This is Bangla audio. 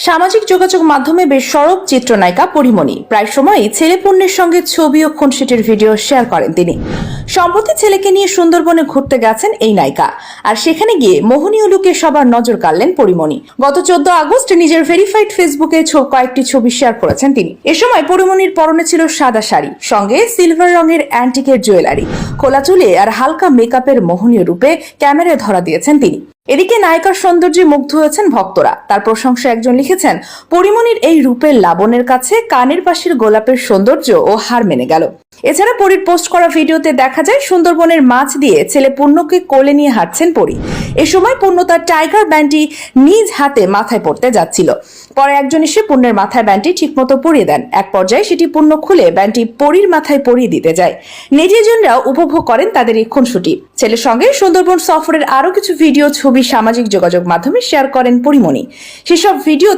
সামাজিক যোগাযোগ মাধ্যমে বেশ সরব চিত্রনায়িকা পরিমণি প্রায় সময়ই ছেলে পুণ্যের সঙ্গে ছবি ও খুনসুটির ভিডিও শেয়ার করেন তিনি। সম্প্রতি ছেলেকে নিয়ে সুন্দরবনে ঘুরতে গেছেন এই নায়িকা, আর সেখানে গিয়ে মোহনীয় লুকে সবার নজর কাড়লেন পরিমণি। গত 14 আগস্ট নিজের ভেরিফাইড ফেসবুকে কয়েকটি ছবি শেয়ার করেছেন তিনি। এ সময় পরিমণির পরনে ছিল সাদা শাড়ি, সঙ্গে সিলভার রঙের অ্যান্টিকের জুয়েলারি, খোলা চুলে আর হালকা মেকআপের মোহনীয় রূপে ক্যামেরায় ধরা দিয়েছেন তিনি। এদিকে নায়িকার সৌন্দর্যে মুগ্ধ হয়েছেন ভক্তরা। তার প্রশংসা একজন লিখেছেন, পরিমণির এই রূপের লাবণ্যের কাছে কানের পাশের গোলাপের সৌন্দর্য ও হার মেনে গেল। এছাড়া পরীর পোস্ট করা ভিডিওতে দেখা যায় সুন্দরবনের মাছ দিয়ে ছেলে পূর্ণকে কোলে নিয়ে হাঁটছেন পরী। এ সময় পূর্ণ তার টাইগার ব্যান্ডটি নিজ হাতে মাথায় পড়তে যাচ্ছিল। পরে একজন এসে পূর্ণের মাথায় ব্যান্ডটি ঠিকমতো পরিয়ে দেন। এক পর্যায়ে সেটি পূর্ণ খুলে ব্যান্ডটি পরীর মাথায় পরিয়ে দিতে যায়। নেটিজনরাও উপভোগ করেন তাদের এই খুনসুটি। ছেলের সঙ্গে সুন্দরবন সফরের আরো কিছু ভিডিও ছবি সামাজিক যোগাযোগ মাধ্যমে শেয়ার করেন পরিমণি। সেসব ভিডিও